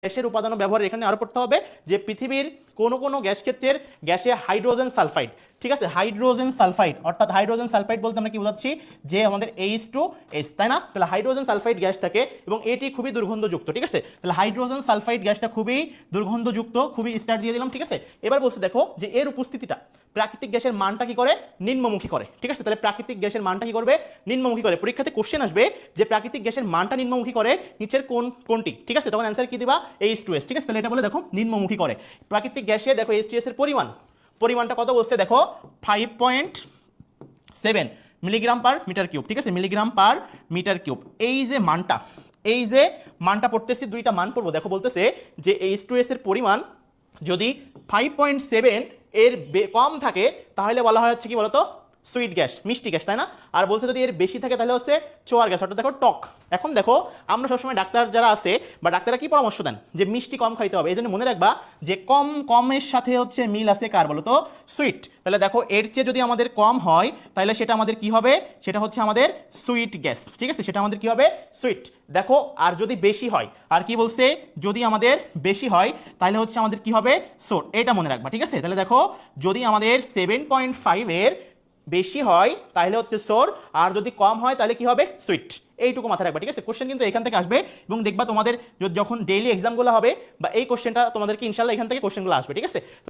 গ্যাসের উপাদান ব্যবহার এখানে আরো পড়তে হবে যে পৃথিবীর কোন কোন গ্যাস ক্ষেত্রের গ্যাসে হাইড্রোজেন সালফাইড, ঠিক আছে, হাইড্রোজেন সালফাইড, অর্থাৎ হাইড্রোজেন সালফাইড বলতে আমরা কি বোঝাচ্ছি যে আমাদের H2S, তাই না? তাহলে হাইড্রোজেন সালফাইড গ্যাস থাকে এবং এটি খুবই দুর্গন্ধযুক্ত, ঠিক আছে। তাহলে হাইড্রোজেন সালফাইড গ্যাসটা খুবই দুর্গন্ধযুক্ত, খুবই স্টার দিয়ে দিলাম, ঠিক আছে। এবার বলছে দেখো যে এর উপস্থিতিটা প্রাকৃতিক গ্যাসের মানটা কি করে, নিম্নমুখী করে, ঠিক আছে। তাহলে প্রাকৃতিক গ্যাসের মানটা কি করবে, নিম্নমুখী করে। পরীক্ষাতে কোশ্চেন আসবে যে প্রাকৃতিক গ্যাসের মানটা নিম্নমুখী করে নিচের কোনটি, ঠিক আছে, তখন অ্যান্সার কি দিবা, H2S, ঠিক আছে। তাহলে এটা বলে দেখো নিম্নমুখী করে প্রাকৃতিক গ্যাসে। দেখো H2S এর পরিমাণটা কত বলছে দেখো 5.7 মিলিগ্রাম পার মিটার কিউব, ঠিক আছে, মিলিগ্রাম পার মিটার কিউব। এই যে মানটা পড়তেছি, দুইটা মান পড়বো। দেখো বলতেছে যে H2S এর পরিমাণ যদি 5.7 এর কম থাকে তাহলে বলা হয় হচ্ছে কি বলতো, সুইট গ্যাস, মিষ্টি গ্যাস, তাই না? আর বলছে যদি এর বেশি থাকে তাহলে হচ্ছে চোয়ার গ্যাস, অর্থাৎ দেখো টক। এখন দেখো আমরা সবসময় ডাক্তার যারা আছে বা ডাক্তাররা কি পরামর্শ দেন যে মিষ্টি কম খাইতে হবে। এই জন্য মনে রাখবা যে কমের সাথে হচ্ছে মিল আছে কার বলো তো, সুইট। তাহলে দেখো এর চেয়ে যদি আমাদের কম হয় তাহলে সেটা আমাদের কি হবে, সেটা হচ্ছে আমাদের সুইট গ্যাস, ঠিক আছে, সেটা আমাদের কি হবে, সুইট। দেখো আর যদি বেশি হয়, আর কি বলছে, যদি আমাদের বেশি হয় তাহলে হচ্ছে আমাদের কি হবে, সোর। এটা মনে রাখবা, ঠিক আছে। তাহলে দেখো যদি আমাদের 7.5 এর বেশি হয় তাহলে হচ্ছে সোর, আর যদি কম হয় তাহলে কি হবে, সুইট। এইটুকু মাথায় রাখবা, ঠিক আছে। কোশ্চেন কিন্তু এখান থেকে আসবে এবং দেখবা তোমাদের যখন ডেইলি এক্সামগুলো হবে বা এই কোশ্চেনটা তোমাদেরকে ইনশাল্লাহ এখান থেকে কোশ্চেনগুলো আসবে, ঠিক আছে।